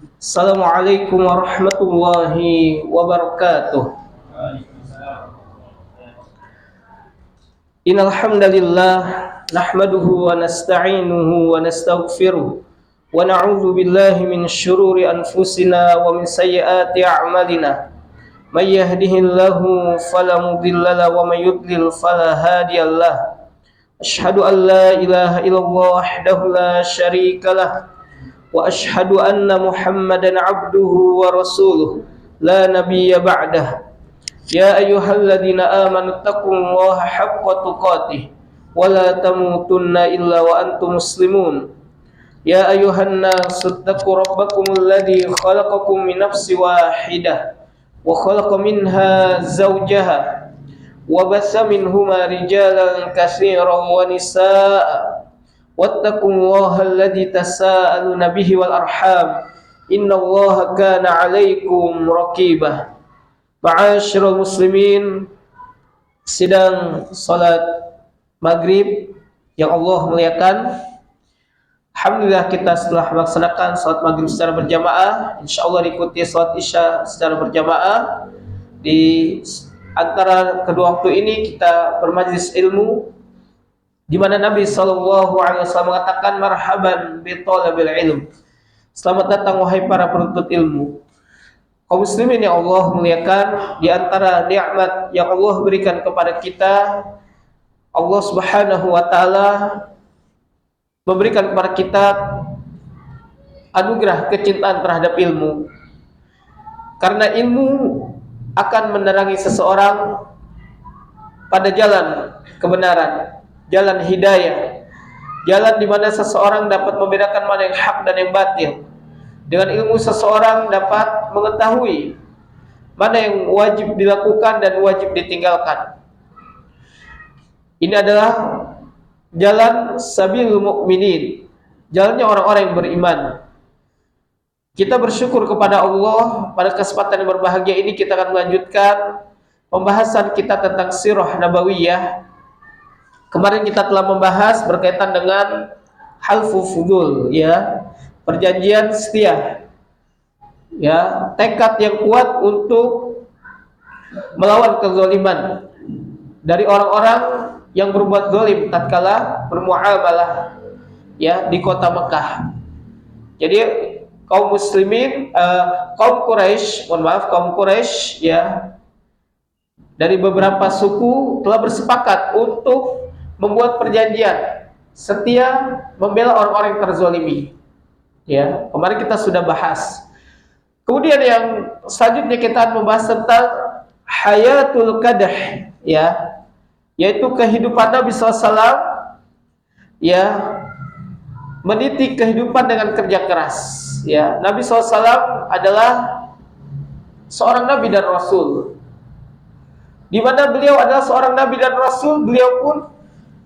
Assalamualaikum warahmatullahi wabarakatuh. Innal hamdalillah nahmaduhu wa nasta'inuhu wa nastaghfiruh wa na'udzu billahi min syururi anfusina wa min sayyiati a'malina. May yahdihillahu fala mudhillalah wa may yudlil fala hadiyalah. Asyhadu an la ilaha illallah wahdahu la syarikalah wa asyhadu anna Muhammadan abduhu wa rasuluh la nabiyya ba'dah. Ya ayyuhalladzina amanu taqullaha haqqa tuqatih wa la tamutunna illa wa antum muslimun. Ya ayyuhan nasu taqu rabbakumul ladzi khalaqakum min nafsin wahidah wa khalaqa minha zawjaha wa bassa minhuma rijalan katsiran wa nisaa'a wattaqullaha alladzi tasaaluna bihi wal arham innallaha kana 'alaikum raqibah. Ma'asyiral muslimin, sidang salat maghrib yang Allah muliakan. Alhamdulillah kita setelah melaksanakan salat maghrib secara berjamaah, insyaallah diikuti salat isya secara berjamaah. Di antara kedua waktu ini kita bermajlis ilmu, di mana Nabi sallallahu alaihi wasallam mengatakan marhaban bi thalabil ilm. Selamat datang wahai para penuntut ilmu. Kaum muslimin yang Allah muliakan, di antara nikmat yang Allah berikan kepada kita, Allah Subhanahu wa taala memberikan kepada kita anugerah kecintaan terhadap ilmu. Karena ilmu akan menerangi seseorang pada jalan kebenaran, jalan hidayah, jalan di mana seseorang dapat membedakan mana yang hak dan yang batil. Dengan ilmu seseorang dapat mengetahui mana yang wajib dilakukan dan wajib ditinggalkan. Ini adalah jalan sabilul mukminin, jalannya orang-orang yang beriman. Kita bersyukur kepada Allah, pada kesempatan yang berbahagia ini kita akan melanjutkan pembahasan kita tentang sirah nabawiyah. Kemarin kita telah membahas berkaitan dengan halfu fudul, ya, perjanjian setia, ya, tekad yang kuat untuk melawan kezaliman dari orang-orang yang berbuat zalim tatkala bermuamalah, ya, di kota Mekah. Jadi kaum muslimin, kaum Quraisy, ya, dari beberapa suku telah bersepakat untuk membuat perjanjian setia membela orang-orang yang terzalimi. Ya, kemarin kita sudah bahas. Kemudian yang selanjutnya kita akan membahas tentang hayatul qadah, ya, yaitu kehidupan Nabi SAW, ya, meniti kehidupan dengan kerja keras. Ya, Nabi SAW adalah seorang Nabi dan Rasul. Di mana beliau adalah seorang Nabi dan Rasul, beliau pun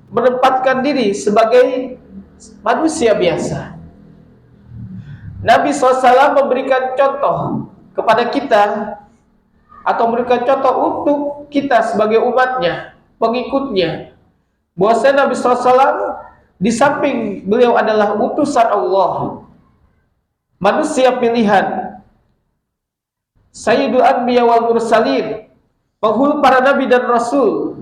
menempatkan diri sebagai manusia biasa. Nabi SAW memberikan contoh kepada kita, atau memberikan contoh untuk kita sebagai umatnya, pengikutnya, bahwasanya Nabi SAW di samping beliau adalah utusan Allah, manusia pilihan, Sayyidul Anbiya wal Mursalin, penghulu para Nabi dan Rasul,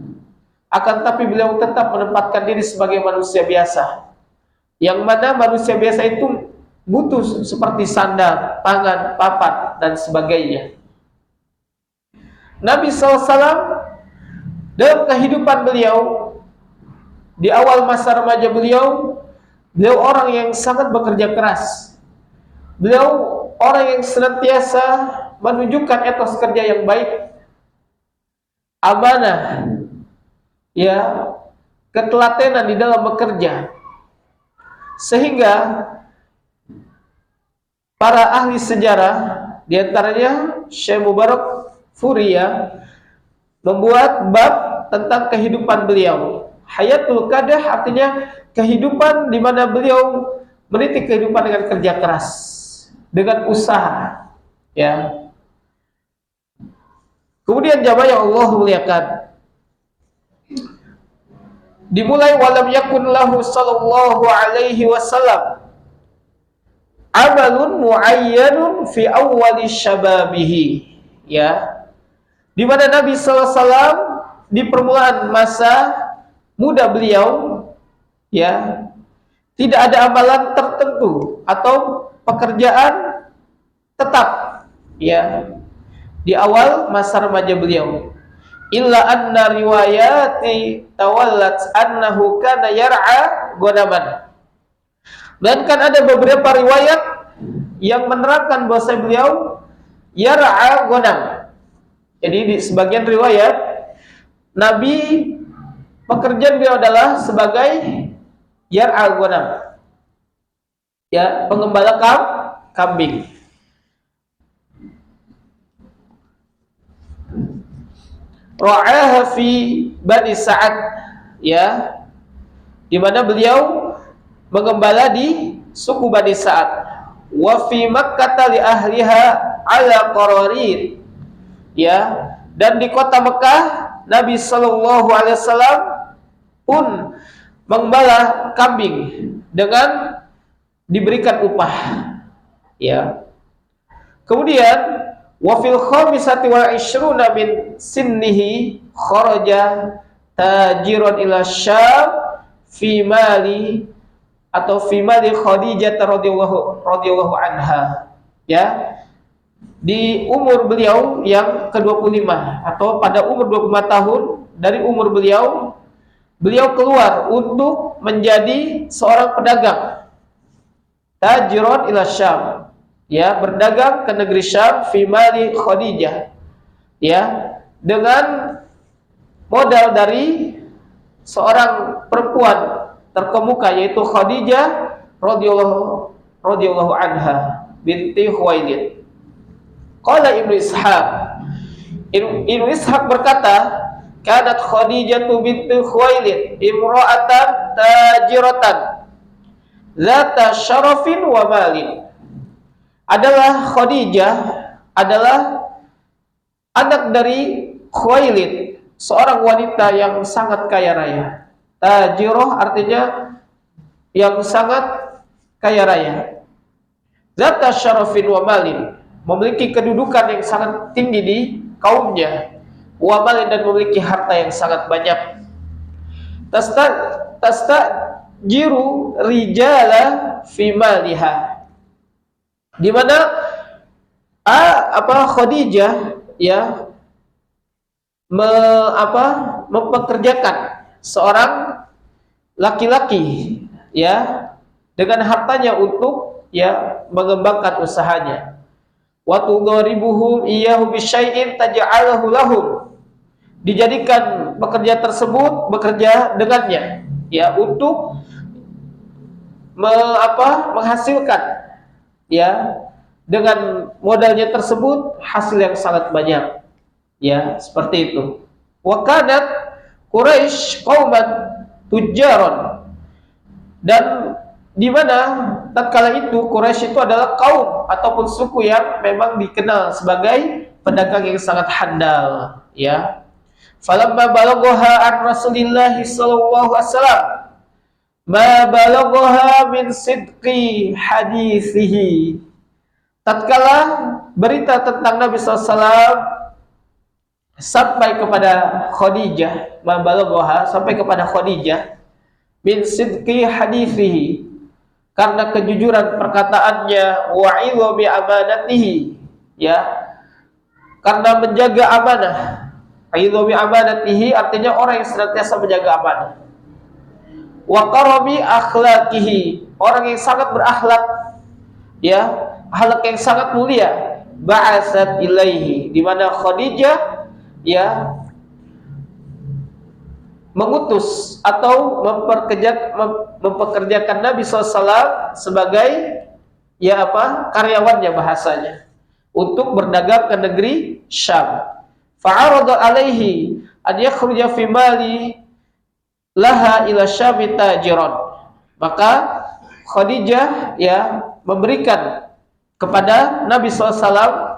akan tapi beliau tetap menempatkan diri sebagai manusia biasa, yang mana manusia biasa itu butuh seperti sandang, pangan, papan, dan sebagainya. Nabi SAW dalam kehidupan beliau, di awal masa remaja beliau orang yang sangat bekerja keras. Beliau orang yang senantiasa menunjukkan etos kerja yang baik, amanah, ya, ketelatenan di dalam bekerja. Sehingga para ahli sejarah, diantaranya Syekh Mubarak Furi, ya, membuat bab tentang kehidupan beliau. Hayatul qadah artinya kehidupan di mana beliau meniti kehidupan dengan kerja keras, dengan usaha, ya. Kemudian jamaah yang Allah muliakan, dimulai walam yakun lahu sallallahu alaihi wasallam amalun muayyanun fi awwali syababihi, ya, di mana Nabi sallallahu alaihi wasallam di permulaan masa muda beliau, ya, tidak ada amalan tertentu atau pekerjaan tetap, ya, di awal masa remaja beliau. Illa anna riwayati tawallat annahu kana yar'a ghanaman. Dan kan ada beberapa riwayat yang menerangkan bahwa beliau yar'a ghanam. Jadi di sebagian riwayat Nabi pekerjaan beliau adalah sebagai yar'a ghanam, ya, pengembala kambing. Ra'aha fi Bani Sa'ad, ya, di mana beliau mengembala di suku Bani Sa'ad. Wa fi Makkah li ahliha ala qararir, ya, dan di kota Mekah Nabi sallallahu alaihi wasallam pun mengembala kambing dengan diberikan upah, ya. Kemudian wa fil khamisati wal 20 min sinnihi kharaja tajiran ila Syam fi mali Khadijah radhiyallahu anha, ya, di umur beliau yang ke-25 atau pada umur 25 tahun dari umur beliau keluar untuk menjadi seorang pedagang, tajiran ila Syam, ya, berdagang ke negeri Syam fi mali Khadijah, ya, dengan modal dari seorang perempuan terkemuka yaitu Khadijah radhiyallahu anha binti Khuwailid. Qala Ibnu Ishaq berkata, kanat Khadijah binti Khuwailid imra'atan tajiratan zata syarafin wa malin. Adalah Khadijah adalah anak dari Khuwailid, seorang wanita yang sangat kaya raya. Tajirah artinya yang sangat kaya raya. Zata syarafin wa malin, memiliki kedudukan yang sangat tinggi di kaumnya. Wa malin, dan memiliki harta yang sangat banyak. Tastajiru rijala fi maliha, di mana Khadijah, ya, mempekerjakan seorang laki-laki, ya, dengan hartanya untuk, ya, mengembangkan usahanya. Wa tudaribuhum iyyahu bisyai'in taj'alahu lahum, dijadikan pekerja tersebut bekerja dengannya, ya, untuk menghasilkan, ya, dengan modalnya tersebut hasil yang sangat banyak, ya, seperti itu. Wa kanat Quraisy qauman tujjaron, dan di mana tatkala itu Quraisy itu adalah kaum ataupun suku yang memang dikenal sebagai pedagang yang sangat handal, ya. Falamma balaghaha an Rasulillah sallallahu alaihi wasallam ma balaghaha min sidqi hadithihi. Tatkala berita tentang Nabi sallallahu alaihi wasallam sampai kepada Khadijah, sampai kepada Khadijah, min sidqi hadithihi, karena kejujuran perkataannya, wa idhami amanatihi, ya, karena menjaga amanah. Idhami amanatihi artinya orang yang senantiasa menjaga amanah. Wa karami akhlaqihi, orang yang sangat berakhlak, ya, akhlak yang sangat mulia. Ba'asat ilaihi, di mana Khadijah, ya, mengutus atau mempekerjakan Nabi SAW sebagai, ya, karyawannya bahasanya, untuk berdagang ke negeri Syam. Fa'arada alaihi an yakhruja fi mali laha ila Syam tajiran. Maka Khadijah, ya, memberikan kepada Nabi SAW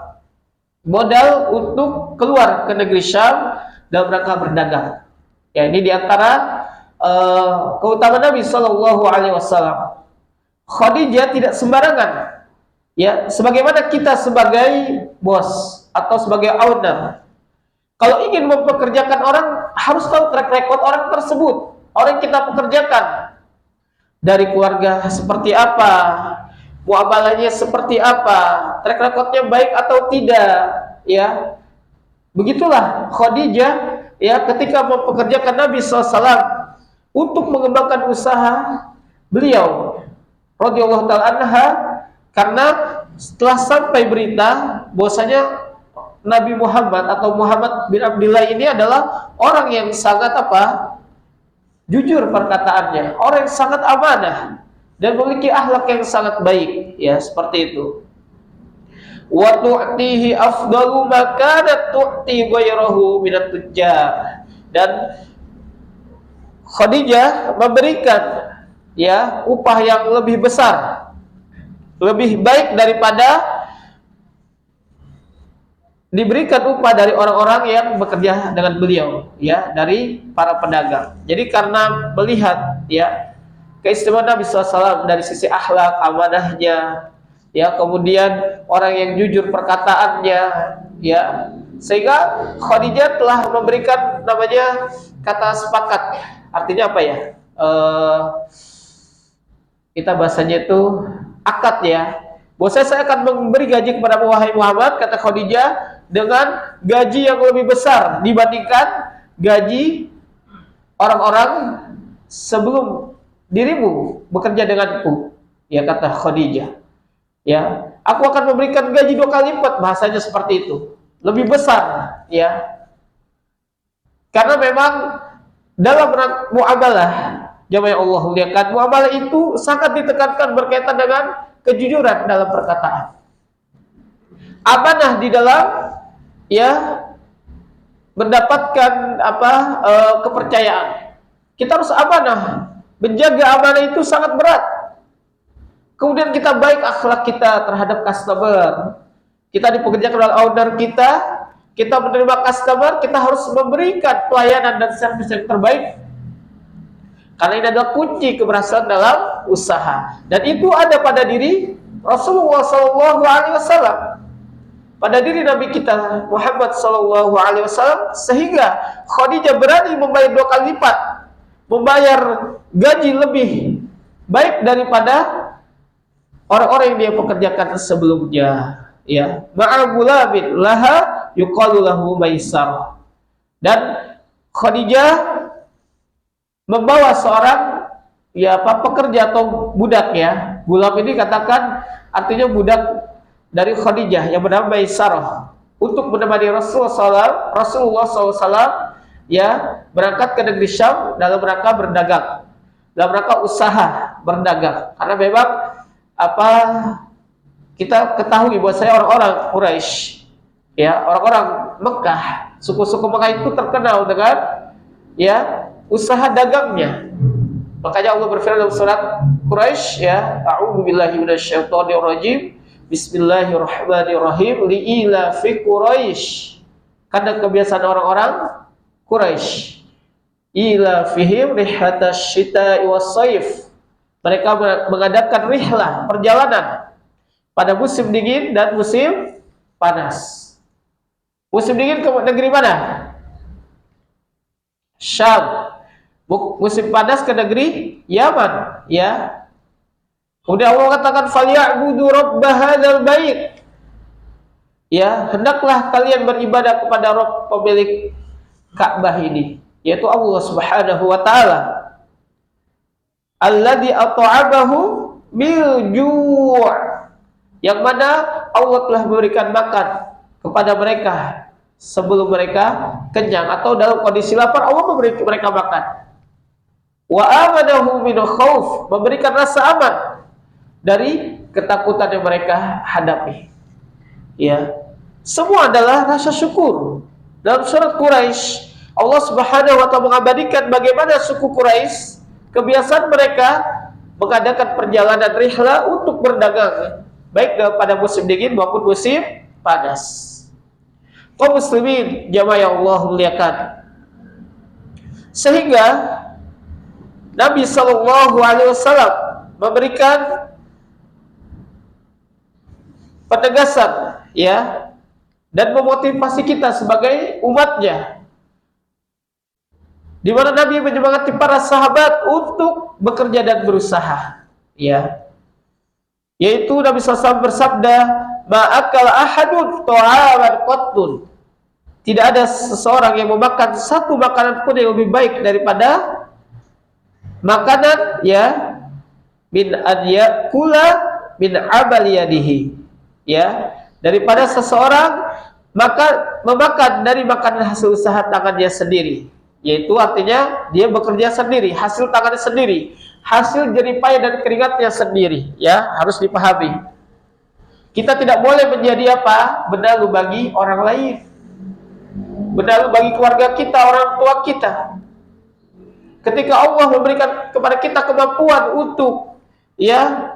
modal untuk keluar ke negeri Syam dalam rangka berdagang. Ya, ini diantara keutamaan Nabi Sallallahu Alaihi Wasallam. Khadijah tidak sembarangan Ya, sebagaimana kita sebagai bos atau sebagai owner, kalau ingin mempekerjakan orang harus tahu track record orang tersebut, orang yang kita pekerjakan, dari keluarga seperti apa, muamalahnya seperti apa, track recordnya baik atau tidak, ya. Begitulah Khadijah, ya, ketika mempekerjakan Nabi SAW untuk mengembangkan usaha beliau radhiyallahu taala anha, karena setelah sampai berita bahwasanya Nabi Muhammad atau Muhammad bin Abdullah ini adalah orang yang sangat jujur perkataannya, orang yang sangat amanah dan memiliki akhlak yang sangat baik, ya, seperti itu. Wa tu'tihi afdalu ma kanat tu'ti ghayrahu minat tujjar, dan Khadijah memberikan, ya, upah yang lebih besar, lebih baik daripada diberikan upah dari orang-orang yang bekerja dengan beliau, ya, dari para pedagang. Jadi karena melihat, ya, keistimewaan Nabi SAW dari sisi akhlak, amanahnya, ya, kemudian orang yang jujur perkataannya, ya, sehingga Khadijah telah memberikan namanya kata sepakat. Artinya apa ya? Kita bahasanya itu akad, ya. Bahwa saya akan memberi gaji kepada wahai Muhammad, kata Khadijah, dengan gaji yang lebih besar dibandingkan gaji orang-orang sebelum dirimu bekerja denganku, ya, kata Khadijah. Ya, aku akan memberikan gaji 2 kali lipat, bahasanya seperti itu, lebih besar, ya. Karena memang dalam muamalah, jamaah Allah lihat, muamalah itu sangat ditekankan berkaitan dengan kejujuran dalam perkataan, amanah di dalam, ya, mendapatkan kepercayaan. Kita harus amanah, menjaga amanah itu sangat berat. Kemudian kita baik akhlak kita terhadap customer. Kita dipekerjakan oleh owner kita menerima customer, kita harus memberikan pelayanan dan servis yang terbaik. Karena ini adalah kunci keberhasilan dalam usaha. Dan itu ada pada diri Rasulullah SAW, pada diri Nabi kita Muhammad SAW, sehingga Khadijah berani membayar 2 kali lipat, membayar gaji lebih baik daripada orang-orang yang dia pekerjakan sebelumnya, ya. Ma'agulabin laha yuqalu lahu Maisar. Dan Khadijah membawa seorang, ya, pekerja atau budak, ya. Gulam ini katakan artinya budak dari Khadijah yang bernama Maisarah, untuk menemani Rasulullah SAW, ya, berangkat ke negeri Syam dalam rangka berdagang, dalam rangka usaha berdagang. Karena memang kita ketahui bahwa saya orang-orang Quraisy, ya, orang-orang Mekah, suku-suku Mekah itu terkenal dengan, ya, usaha dagangnya. Makanya Allah berfirman dalam surat Quraisy, ya, a'udzubillahi minasyaitonirrajim, bismillahirrahmanirrahim, li'ila fi Quraisy, karena kebiasaan orang-orang Quraisy, ila fihim rihlatash syita'i was-sayf, mereka mengadakan rihlah, perjalanan pada musim dingin dan musim panas. Musim dingin ke negeri mana? Syam. Musim panas ke negeri Yaman, ya. Kemudian Allah katakan falyabudu rabb hadzal bait, ya, hendaklah kalian beribadah kepada Rabb pemilik Ka'bah ini, yaitu Allah Subhanahu wa taala. Alladzi at'amahu min ju', yang mana Allah telah memberikan makan kepada mereka sebelum mereka kenyang, atau dalam kondisi lapar Allah memberi mereka makan. Wa amanahu min khauf, memberikan rasa aman dari ketakutan yang mereka hadapi, ya. Semua adalah rasa syukur. Dalam surat Quraisy, Allah Subhanahu wa taala mengabadikan bagaimana suku Quraisy kebiasaan mereka mengadakan perjalanan rihla untuk berdagang, baik pada musim dingin maupun musim panas. Kaum muslimin jamaah yang Allah muliakan, sehingga Nabi SAW memberikan penegasan, ya, dan memotivasi kita sebagai umatnya, di mana Nabi menyemangati para sahabat untuk bekerja dan berusaha, ya. Yaitu Nabi SAW bersabda, "Ma'akal ahadun ta'aman qattun." Tidak ada seseorang yang memakan satu makanan pun yang lebih baik daripada makanan, ya, min an yakula min amali yadihi, ya, daripada seseorang memakan dari makanan hasil usaha tangannya sendiri, yaitu artinya dia bekerja sendiri, hasil tangannya sendiri, hasil jerih payah dan keringatnya sendiri, ya, harus dipahami. Kita tidak boleh menjadi apa? Benalu bagi orang lain, benalu bagi keluarga kita, orang tua kita. Ketika Allah memberikan kepada kita kemampuan untuk, ya,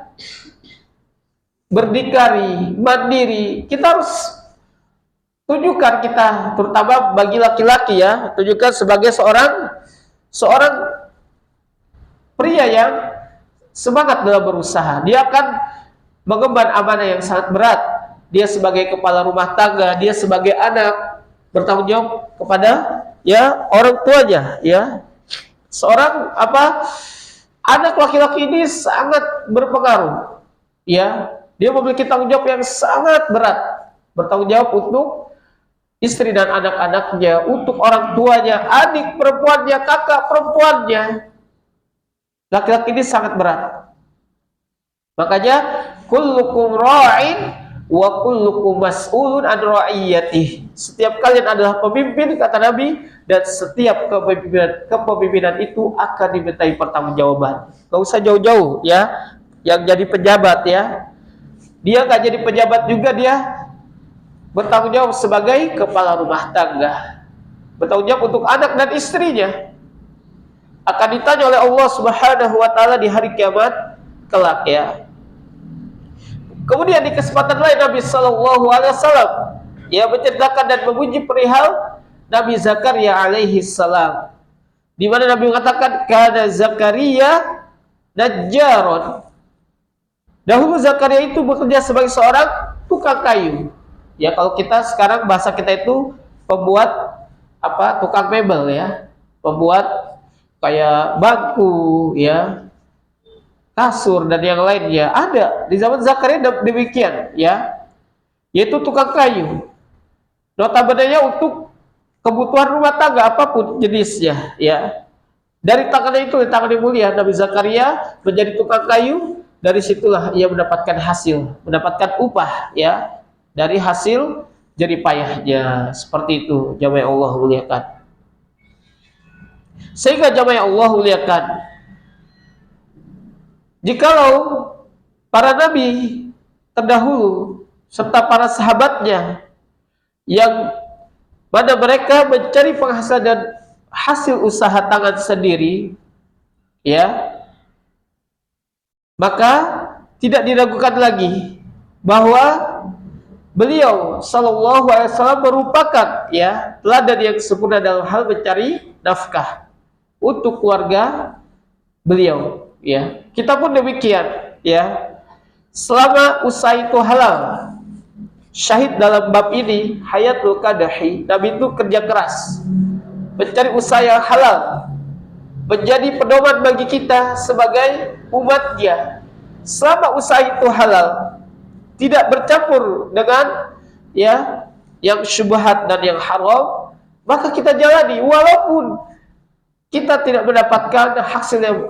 berdikari, mandiri, kita harus tunjukkan, kita terutama bagi laki-laki, ya, tunjukkan sebagai seorang pria yang semangat dalam berusaha. Dia akan mengemban amanah yang sangat berat. Dia sebagai kepala rumah tangga, dia sebagai anak bertanggung jawab kepada, ya, orang tuanya, ya. Seorang anak laki-laki ini sangat berpengaruh, ya. Dia memiliki tanggung jawab yang sangat berat, bertanggung jawab untuk istri dan anak-anaknya, untuk orang tuanya, adik perempuannya, kakak perempuannya. Laki-laki ini sangat berat. Makanya kullukum ra'in wa kullukum mas'ulun an ra'iyatih. Setiap kalian adalah pemimpin, kata Nabi, dan setiap kepemimpinan itu akan dimintai pertanggungjawaban. Gak usah jauh-jauh, ya, yang jadi pejabat, ya, dia gak jadi pejabat juga, dia bertanggung jawab sebagai kepala rumah tangga, bertanggung jawab untuk anak dan istrinya, akan ditanya oleh Allah Subhanahu wa taala di hari kiamat kelak, ya. Kemudian di kesempatan lain Nabi sallallahu alaihi wasallam, ya, menceritakan dan memuji perihal Nabi Zakaria alaihi salam, di mana Nabi mengatakan, kana Zakaria najjaron. Dahulu Zakaria itu bekerja sebagai seorang tukang kayu. Ya, kalau kita sekarang bahasa kita itu pembuat tukang mebel, ya, pembuat kayak bangku, ya, kasur dan yang lainnya. Ada di zaman Zakaria demikian, ya, yaitu tukang kayu. Notabene-nya untuk kebutuhan rumah tangga apapun jenisnya, ya. Dari tangannya itu, dari tangan yang mulia Nabi Zakaria menjadi tukang kayu. Dari situlah ia mendapatkan hasil, mendapatkan upah, ya, dari hasil jerih payahnya. Seperti itu, jamaah Allah muliakan. Sehingga jamaah Allah muliakan, jikalau para nabi terdahulu serta para sahabatnya yang mana mereka mencari penghasilan dan hasil usaha tangan sendiri, ya, maka tidak diragukan lagi bahwa beliau sallallahu alaihi wasallam merupakan, ya, teladan yang sempurna dalam hal mencari nafkah untuk keluarga beliau, ya. Kita pun demikian, ya. Selama usaha itu halal, syahid dalam bab ini Hayatul Qadahi, Nabi itu kerja keras mencari usaha yang halal, menjadi pedoman bagi kita sebagai umatnya. Selama usaha itu halal, tidak bercampur dengan, ya, yang syubhat dan yang haram, maka kita jalani walaupun kita tidak mendapatkan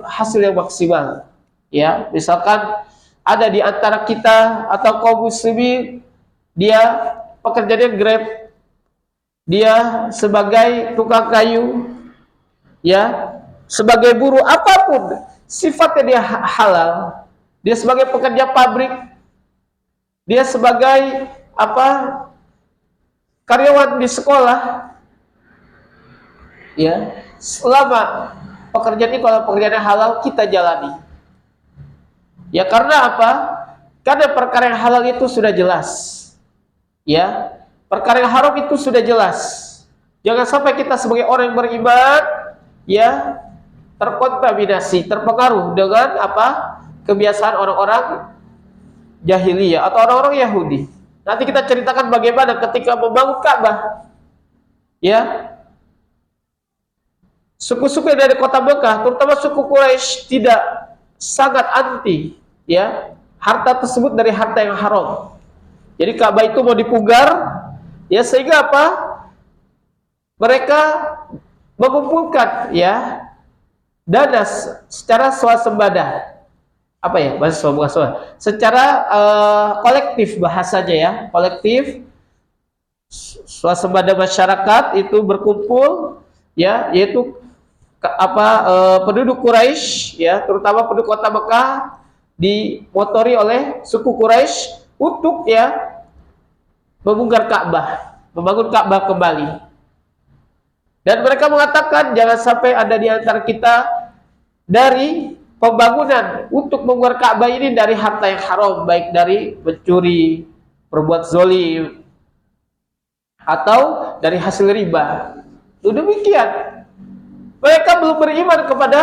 hasil yang maksimal, ya. Misalkan ada di antara kita atau kaum muslimin, dia pekerjaannya Grab, dia sebagai tukang kayu, ya, sebagai buruh, apapun sifatnya dia halal. Dia sebagai pekerja pabrik, dia sebagai karyawan di sekolah, ya, selama pekerjaan ini, kalau pekerjaan halal, kita jalani. Ya, karena apa? Karena perkara yang halal itu sudah jelas, ya. Perkara yang haram itu sudah jelas. Jangan sampai kita sebagai orang yang beriman, ya, terkontaminasi, terpengaruh dengan kebiasaan orang-orang jahiliyah atau orang-orang Yahudi. Nanti kita ceritakan bagaimana ketika membangun Ka'bah. Ya, suku-suku dari kota Mekah, terutama suku Quraisy, tidak sangat anti, ya, harta tersebut dari harta yang haram. Jadi Ka'bah itu mau dipugar, ya, sehingga apa? Mereka mengumpulkan, ya, dana secara swasembada. Apa ya? Bahasa secara kolektif bahasanya, ya, kolektif swasembada masyarakat itu berkumpul, ya, yaitu penduduk Quraisy, ya, terutama penduduk kota Mekah, dimotori oleh suku Quraisy untuk, ya, membongkar Ka'bah, membangun Ka'bah kembali. Dan mereka mengatakan jangan sampai ada di antara kita dari pembangunan untuk membongkar Ka'bah ini dari harta yang haram, baik dari mencuri, berbuat zalim, atau dari hasil riba. Demikian. Mereka belum beriman kepada,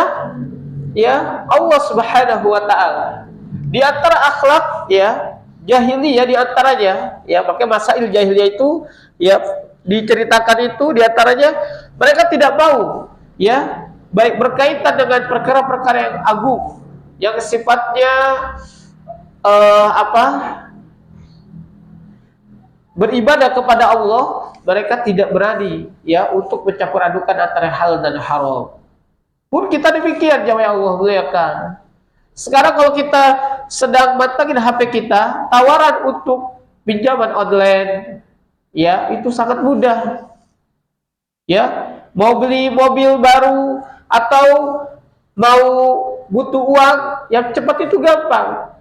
ya, Allah Subhanahu wa taala. Di antara akhlak, ya, jahiliyah di antaranya, ya, pakai masail jahiliyah itu, ya, diceritakan itu di antaranya mereka tidak mau, ya, baik berkaitan dengan perkara-perkara yang agung, yang sifatnya beribadah kepada Allah, mereka tidak berani, ya, untuk mencampur adukan antara hal dan haram. Pun kita demikian, jamaah Allah muliakan. Sekarang kalau kita sedang mantengin HP kita, tawaran untuk pinjaman online, ya, itu sangat mudah. Ya, mau beli mobil baru atau mau butuh uang yang cepat itu gampang.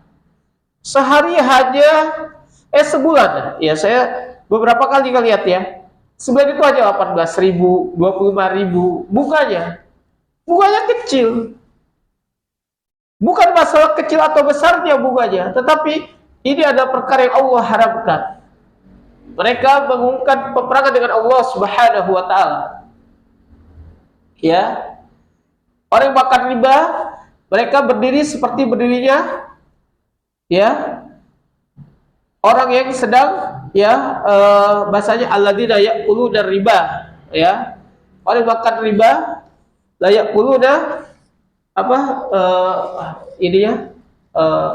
Sehari hanya sebulan, ya, saya beberapa kali lihat, ya, sebulan itu aja 18.000, 25.000 bunganya. Bunganya kecil. Bukan masalah kecil atau besarnya bunganya, tetapi ini adalah perkara yang Allah haramkan. Mereka mengumumkan peperangan dengan Allah Subhanahu wa taala. Ya. Orang yang makan riba, mereka berdiri seperti berdirinya, ya, orang yang sedang, ya, bahasanya alladzina ya'kuluna riba, ya. Orang yang makan riba la ya'kuluna ini, ya,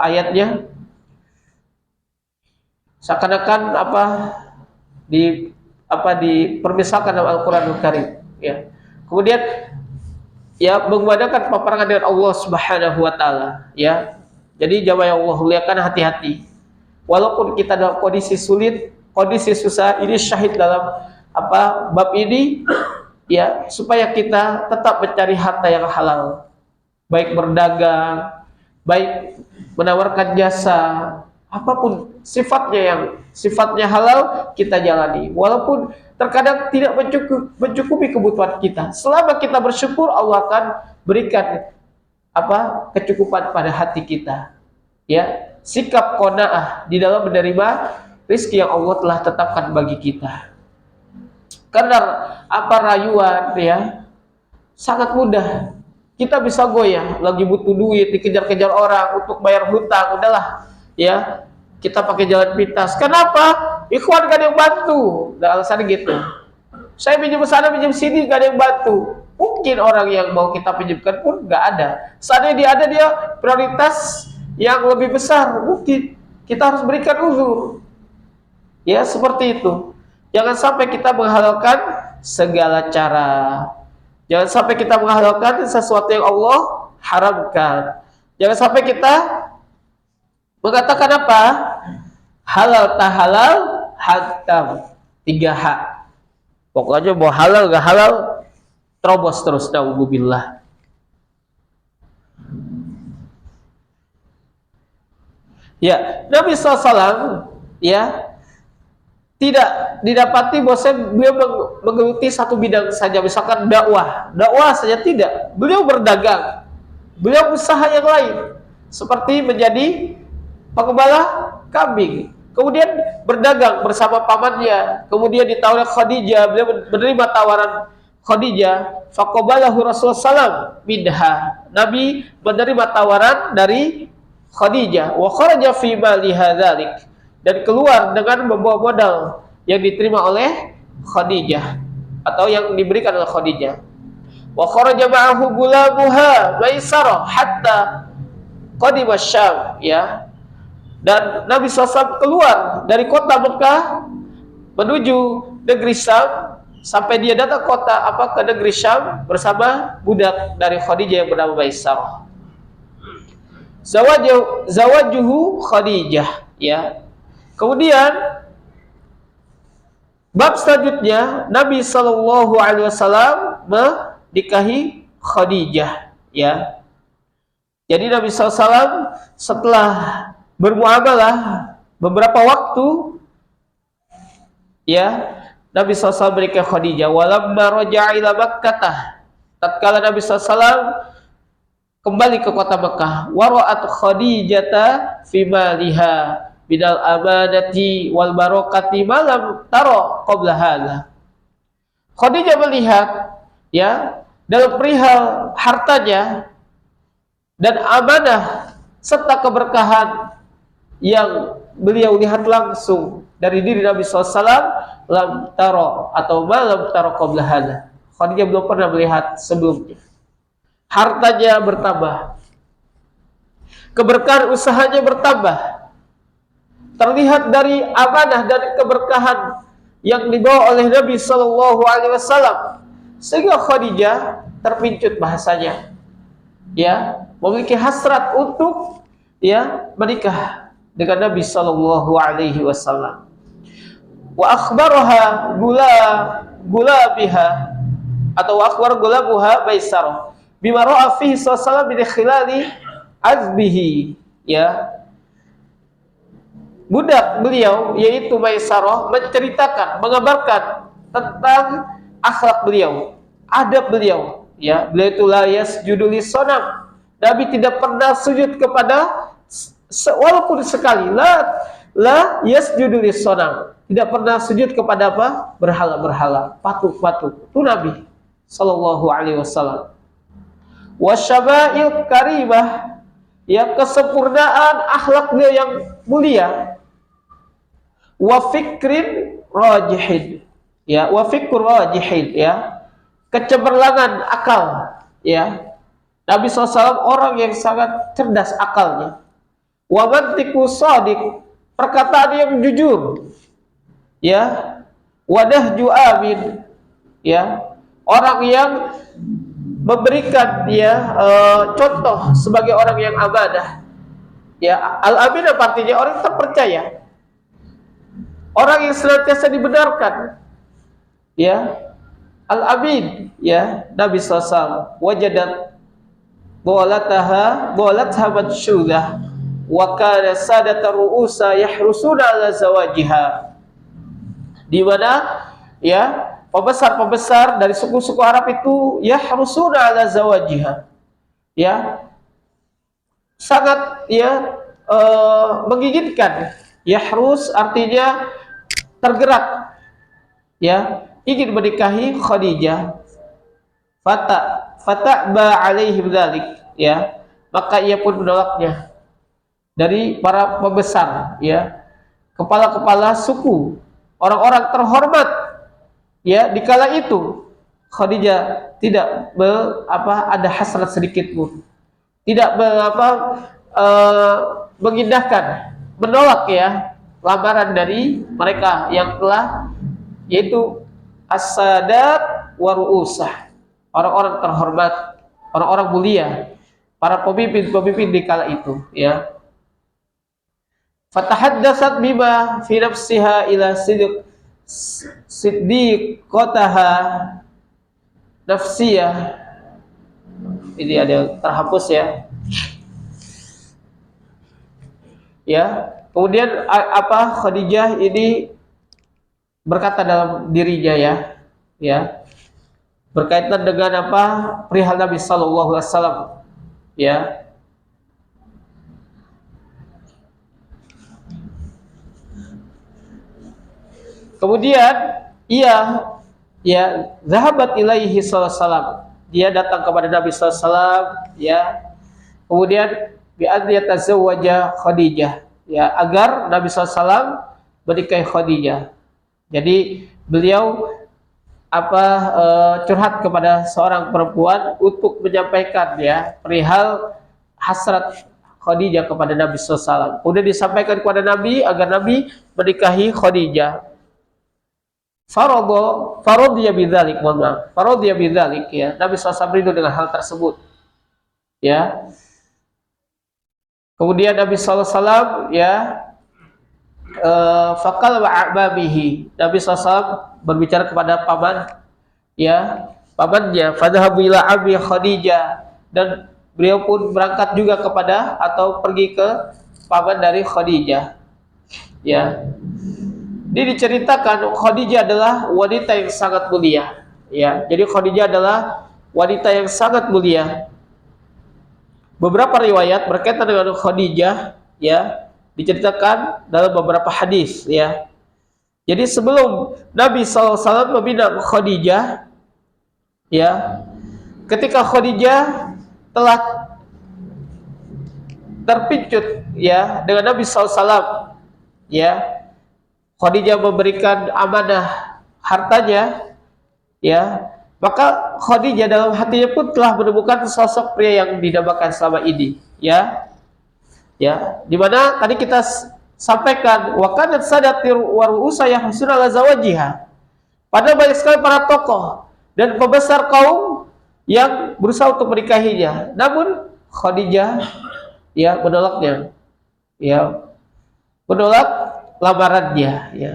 ayatnya seakan-akan dipermisalkan dalam Al-Qur'anul Karim, ya. Kemudian, ya, mengumandangkan peperangan dengan Allah Subhanahu wa taala, ya. Jadi jamaah Allah muliakan, hati-hati. Walaupun kita dalam kondisi sulit, kondisi susah, ini syahid dalam bab ini, ya, supaya kita tetap mencari harta yang halal. Baik berdagang, baik menawarkan jasa, apapun sifatnya yang sifatnya halal kita jalani. Walaupun terkadang tidak mencukupi kebutuhan kita. Selama kita bersyukur, Allah akan berikan kecukupan pada hati kita. Ya, sikap qanaah di dalam menerima rezeki yang Allah telah tetapkan bagi kita. Karena rayuan, ya, sangat mudah. Kita bisa goyah, lagi butuh duit, dikejar-kejar orang untuk bayar hutang, udahlah, ya, kita pakai jalan pintas. Kenapa? Ikhwan gak ada yang bantu. Nah, alasannya gitu. Saya pinjam sana, pinjam sini, gak ada yang bantu. Mungkin orang yang mau kita pinjamkan pun gak ada. Seandainya dia ada, dia prioritas yang lebih besar. Mungkin kita harus berikan uzur. Ya, seperti itu. Jangan sampai kita menghalalkan segala cara. Jangan sampai kita menghalalkan sesuatu yang Allah haramkan. Jangan sampai kita mengatakan halal tak halal, hatam. 3H. Pokoknya mau halal gak halal, terobos terus. Na'udzubillah. Ya, Nabi SAW, ya, tidak didapati bahwa beliau menggeluti satu bidang saja, misalkan dakwah saja tidak. Beliau berdagang, beliau usaha yang lain, seperti menjadi pengembala kambing, kemudian berdagang bersama pamannya, kemudian ditawari Khadijah, beliau menerima tawaran Khadijah, faqabalahu Rasulullah SAW minha, Nabi menerima tawaran dari Khadijah, wa kharaja fi mali hadzalik, dan keluar dengan membawa modal yang diterima oleh Khadijah atau yang diberikan oleh Khadijah. Wa kharaja ma'ahu gulamuha Maisarah hatta qadima Syam, ya. Dan Nabi SAW keluar dari kota Mekah menuju negeri Syam sampai dia datang ke negeri Syam bersama budak dari Khadijah yang bernama Maisarah. Zawajuhu Khadijah, ya. Kemudian bab selanjutnya Nabi SAW menikahi Khadijah, ya. Jadi Nabi SAW setelah bermuamalah beberapa waktu, ya, Nabi SAW menikahi Khadijah. Walamma raja'a ila Makkah, tatkala Nabi SAW kembali ke kota Mekah, wara'at Khadijata fi maliha bidal amanati wal barakati malam taro qabla hadha. Khadijah melihat, ya, dalam perihal hartanya dan amanah serta keberkahan yang beliau lihat langsung dari diri Nabi SAW, lam taro atau malam taro qabla hadha. Khadijah belum pernah melihat sebelumnya. Hartanya bertambah, keberkahan usahanya bertambah, terlihat dari amanah dan keberkahan yang dibawa oleh Nabi SAW, sehingga Khadijah terpincut bahasanya, ya, memiliki hasrat untuk, ya, menikah dengan Nabi SAW. Wa akhbaraha gulabiha atau akhbar gulabuha Maisarah bima ra'a fihi sallallahu min khilali azbihi, ya. Budak beliau yaitu Maisarah menceritakan, mengabarkan tentang akhlak beliau, adab beliau, ya. Beliau itu la yasjudu lis-sanam. Nabi tidak pernah sujud kepada, walaupun sekali, la yasjudu lis-sanam. Tidak pernah sujud kepada apa? Berhala-berhala, patung-patung. Itu Nabi sallallahu alaihi wasallam. Wasyaba'il karimah, ya, kesempurnaan akhlak beliau yang mulia. Wa fikrin rajihin, ya, wa fikr rajihin, ya, kecemerlangan akal, ya. Nabi SAW orang yang sangat cerdas akalnya. Wa mantiqu shadiq, perkataan yang jujur, ya. Wadahju amin, ya, orang yang memberikan, ya, contoh sebagai orang yang amanah, ya. Al-amin artinya orang yang terpercaya, orang yang senantiasa dibenarkan, ya. Al-amin, ya. Nabi SAW wajadat bolatha manshudah wa kana sadata ru'usa yahrusuna ala zawajiha, di mana, ya, pembesar-pembesar dari suku-suku Arab itu yahrusuna ala zawajiha, ya, sangat, ya, menginginkan. Yahrus artinya tergerak, ya, ingin menikahi Khadijah. Fata'ba alaihi dzalik, ya, maka ia pun menolaknya. Dari para pembesar, ya, kepala-kepala suku, orang-orang terhormat, ya, di kala itu Khadijah tidak ada hasrat sedikit pun, tidak mengindahkan, menolak, ya, lamaran dari mereka yang telah, yaitu as-sadat wa ru'usah, orang-orang terhormat, orang-orang mulia, para pemimpin-pemimpin di kala itu, ya. Fatahaddatsat bima fi nafsiha ila siddiqataha nafsiyah. Ini ada yang terhapus, ya. Ya, kemudian Khadijah ini berkata dalam dirinya, ya, berkaitan dengan perihal Nabi sallallahu alaihi wasallam, ya. Kemudian ia, ya, zahabat ilaihi sallallahu alaihi wasallam, dia datang kepada Nabi sallallahu alaihi wasallam, ya. Kemudian bi an yatazawwaja Khadijah, ya agar Nabi SAW menikahi Khadijah. Jadi beliau curhat kepada seorang perempuan untuk menyampaikan ya perihal hasrat Khadijah kepada Nabi SAW. Kemudian disampaikan kepada Nabi agar Nabi menikahi Khadijah. Faradhiya bidzalik, faradhiya bidzalik ya. Nabi SAW ridho dengan hal tersebut. Ya. Kemudian Nabi SAW ya faqala wa'ababihi. Nabi SAW berbicara kepada paman ya, pamannya, fadhahabu ila abi Khadijah, dan beliau pun berangkat juga kepada atau pergi ke paman dari Khadijah. Ya. Ini diceritakan Khadijah adalah wanita yang sangat mulia. Ya, jadi Khadijah adalah wanita yang sangat mulia. Beberapa riwayat berkaitan dengan Khadijah ya diceritakan dalam beberapa hadis ya. Jadi sebelum Nabi SAW membina Khadijah ya, ketika Khadijah telah terpincut ya dengan Nabi SAW ya, Khadijah memberikan amanah hartanya ya, maka Khadijah dalam hatinya pun telah menemukan sosok pria yang didambakan selama ini ya. Ya, di mana tadi kita sampaikan wa kanat sadatir wa ru'usa yahsun ala zawajiha. Pada banyak sekali para tokoh dan pembesar kaum yang berusaha untuk menikahinya, namun Khadijah ya menolaknya. Ya, menolak lamarannya ya.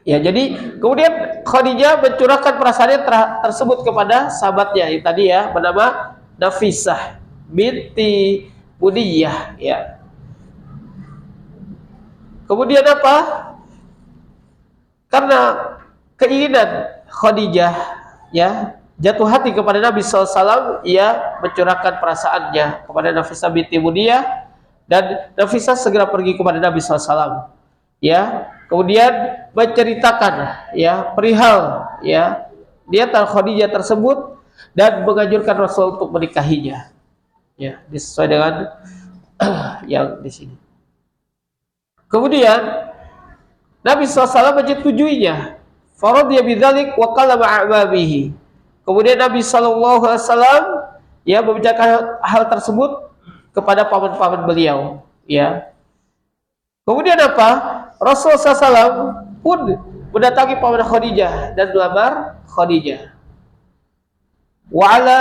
Ya, jadi kemudian Khadijah mencurahkan perasaannya tersebut kepada sahabatnya yang tadi ya bernama Nafisah binti Budiyah ya. Kemudian apa? Karena keinginan Khadijah ya jatuh hati kepada Nabi SAW, ia mencurahkan perasaannya kepada Nafisah binti Budiyah, dan Nafisah segera pergi kepada Nabi SAW ya. Kemudian menceritakan ya perihal ya niatan Khadijah tersebut dan menganjurkan Rasul untuk menikahinya. Ya, sesuai dengan yang di sini. Kemudian Nabi SAW menyetujuinya. Faradhiya bidzalik wa qala ma'ababihi. Kemudian Nabi SAW ya membicarakan hal tersebut kepada paman-paman beliau. Ya. Kemudian apa? Rasul SAW pun mendatangi paman Khadijah dan melamar Khadijah. Wa ala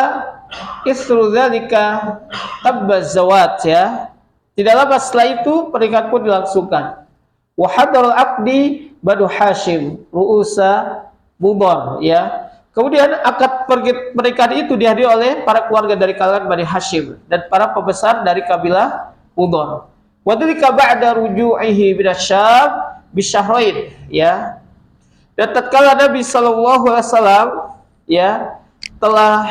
isru dzalika tabbaz zawat ya. Tidak lama setelah itu pernikahan pun dilangsungkan. Wa hadarul aqdi Banu Hashim ru'usa Mudhar ya. Kemudian akad pernikahan itu dihadiri oleh para keluarga dari kalangan Bani Hashim dan para pembesar dari kabilah Mudhar. Wa dzalika ba'da ruju'ihi minasyam bisyahrain ya. Dan tatkala Nabi SAW ya telah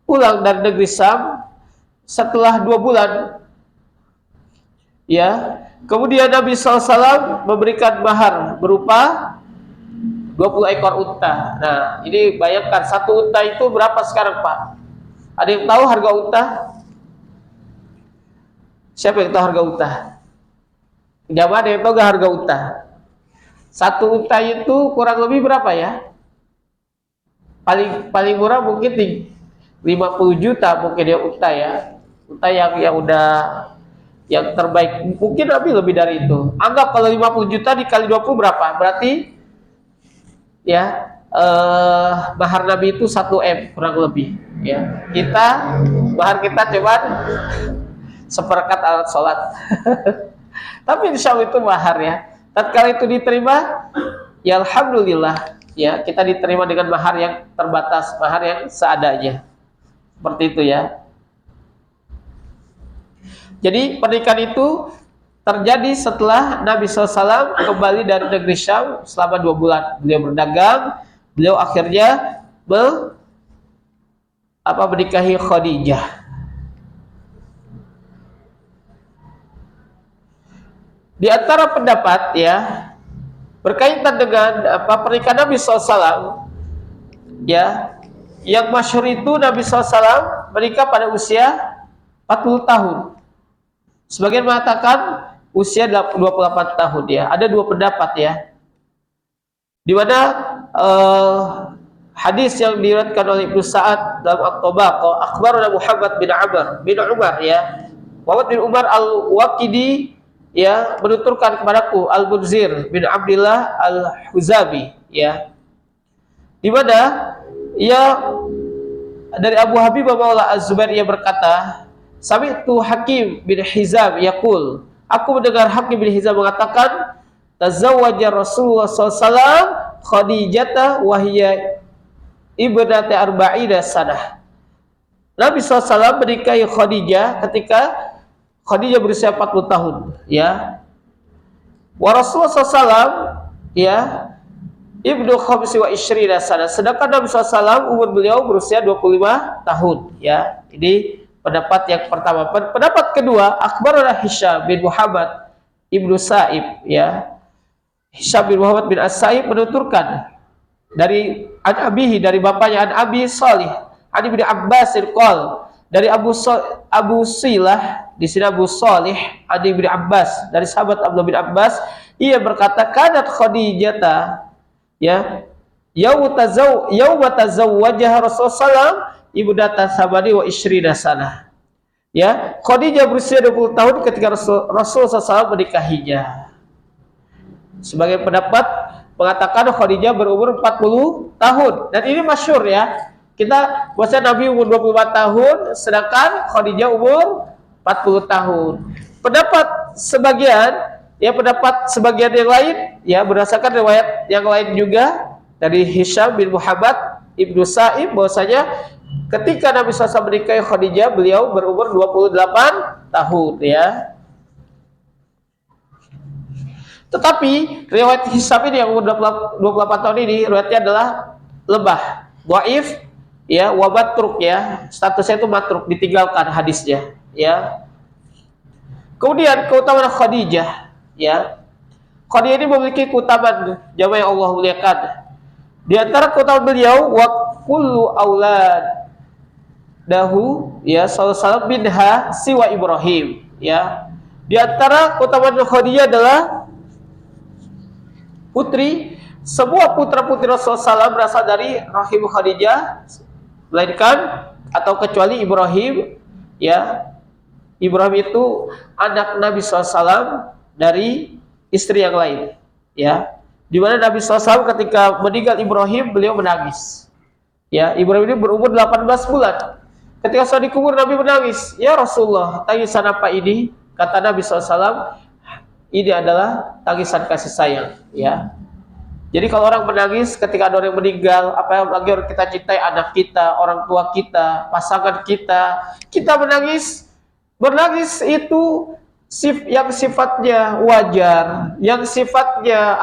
pulang dari negeri Syam setelah 2 bulan ya, kemudian Nabi SAW memberikan mahar berupa 20 ekor unta. Nah, ini bayangkan satu unta itu berapa sekarang, Pak? Ada yang tahu harga unta? Siapa yang tahu harga unta? Jamaah ada yang tahu gak harga unta? Satu unta itu kurang lebih berapa ya? Paling murah mungkin 50 juta mungkin ya unta ya. Unta yang udah yang terbaik mungkin lebih dari itu. Anggap kalau 50 juta dikali 20 berapa? Berarti ya mahar Nabi itu 1 M kurang lebih ya. Mahar kita cuman seperempat alat sholat. Tapi insya Allah itu mahar ya. Tatkala itu diterima ya alhamdulillah ya, kita diterima dengan mahar yang terbatas, mahar yang seadanya. Seperti itu ya. Jadi pernikahan itu terjadi setelah Nabi SAW kembali dari negeri Syam selama 2 bulan. Beliau berdagang, beliau akhirnya menikahi Khadijah. Di antara pendapat ya berkaitan dengan pernikahan Nabi SAW ya, yang masyhur itu Nabi SAW menikah pada usia 40 tahun Sebagian mengatakan usia 28 tahun ya. Ada dua pendapat ya. Di mana hadis yang diriwayatkan oleh Ibnu Sa'ad dalam At-Tabaqah, akhbarana Muhammad bin Umar ya. Muhammad bin Umar Al-Waqidi ya menuturkan kepadaku Al-Munzir bin Abdullah Al-Huzabi ya. Di mana ia dari Abu Habib Maula Az-Zubair ia berkata, sami'tu Hakim bin Hizam yaqul, aku mendengar Hakim bin Hizam mengatakan, tazawwaja Rasulullah SAW Khadijata wa hiya ibnati arba'ina sanah. Nabi SAW menikahi Khadijah ketika Khadijah berusia 40 tahun ya. Wa Rasulullah SAW ya ibnu khamsi wa ishrina sana. Sedangkan Nabi SAW umur beliau berusia 25 tahun ya. Ini pendapat yang pertama. Pendapat kedua, akhbarana Hisham bin Muhammad ibnu Sa'ib ya. Hisham bin Muhammad bin As-Sa'ib menuturkan dari an abihi, dari bapaknya, an Abi Salih, an Ibnu Abbas qol, dari Abu Silah, di sini Abu Salih, an Ibnu Abbas, dari sahabat Abdullah bin Abbas, ia berkata, kanat Khadijata ya yauma tazawwajaha Rasulullah sallallahu ibnata sabani wa ishrina sanah. Ya, Khadijah berusia 20 tahun ketika Rasulullah SAW menikahinya. Sebagai pendapat mengatakan Khadijah berumur 40 tahun. Dan ini masyhur ya. Kita bahasa Nabi umur 24 tahun, sedangkan Khadijah umur 40 tahun. Pendapat sebagian yang lain ya berdasarkan riwayat yang lain juga dari Hisham bin Muhammad ibnu Sa'ib bahwasanya ketika Nabi SAW menikahi Khadijah beliau berumur 28 tahun ya. Tetapi riwayat Hisham ini yang umur 28 tahun ini riwayatnya adalah lemah, dhaif ya, wa matruk ya. Statusnya itu matruk, ditinggalkan hadisnya ya. Kemudian keutamaan Khadijah ya. Khadijah ini memiliki keutamaan jamaah yang Allah muliakan. Di antara keutamaan beliau wa kullu auladahu ya sallallahu minha siwa Ibrahim ya. Di antara keutamaan Khadijah adalah putri, semua putra-putri Rasulullah SAW berasal dari rahim Khadijah, melainkan atau kecuali Ibrahim ya. Ibrahim itu anak Nabi SAW dari istri yang lain ya. Di mana Nabi SAW ketika meninggal Ibrahim beliau menangis ya. Ibrahim ini berumur 18 bulan. Ketika sudah dikubur Nabi menangis, ya Rasulullah, tangisan apa ini? Kata Nabi SAW, ini adalah tangisan kasih sayang ya. Jadi kalau orang menangis ketika ada orang yang meninggal, apa yang lagi orang kita cintai, anak kita, orang tua kita, pasangan kita menangis. Menangis itu yang sifatnya wajar, yang sifatnya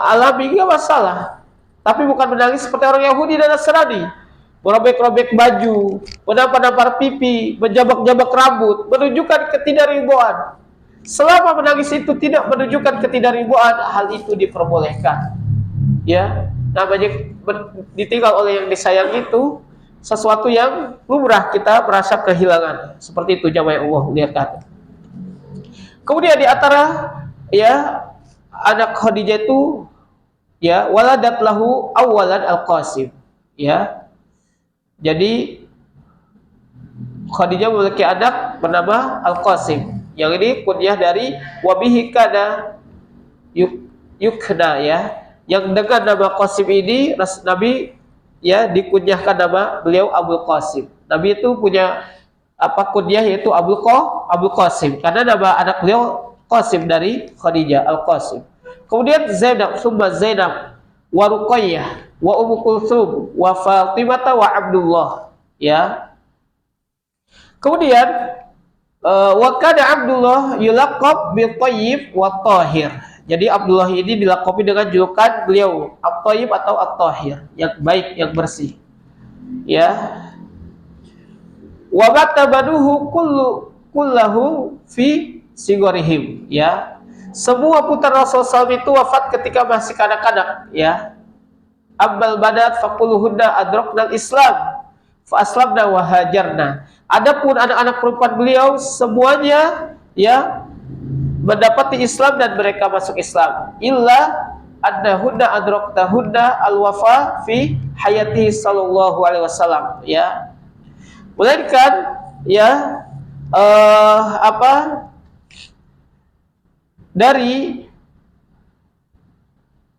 alami, nggak masalah. Tapi bukan menangis seperti orang Yahudi dan Nasrani, merobek-robek baju, menampar-nampar pipi, menjabak-jabak rambut, menunjukkan ketidakribuan. Selama menangis itu tidak menunjukkan ketidakribuan, hal itu diperbolehkan. Ya, namanya ditinggal oleh yang disayang itu sesuatu yang lumrah, kita merasa kehilangan. Seperti itu jamaah Allah lihat. Kemudian di antara ya anak Khadijah itu ya waladat lahu awalan Al-Qasim ya. Jadi Khadijah memiliki anak bernama Al-Qasim. Yang ini kunyah dari wabihi kana yukna ya. Yang dengan nama Qasim ini Nabi ya dikunyahkan nama beliau Abul Qasim. Nabi itu punya kunyah yaitu Abul Qasim karena nama anak beliau Qasim dari Khadijah, Al-Qasim. Kemudian Zainab, summa Zainab wa Ruqayyah wa Ummu Kulthum wa Fatimah wa Abdullah ya. Kemudian wa kana Abdullah yulaqab bi Thayyib wa Tahir. Jadi Abdullah ini dilakabi dengan julukan beliau At-Thayyib atau At-Tahir, yang baik, yang bersih. Ya. Wa batabaduhu kullahu fi sigorihim ya. Semua putra Rasulullah SAW itu wafat ketika masih kanak-kanak ya. Abbal badat faquluhunna adraknal Islam fa aslamna wa hajarna. Adapun anak-anak perempuan beliau semuanya ya mendapati Islam dan mereka masuk Islam. Illa annahunna adraktahunna al-wafa fi hayati sallallahu alaihi wasallam, ya. Melainkan ya dari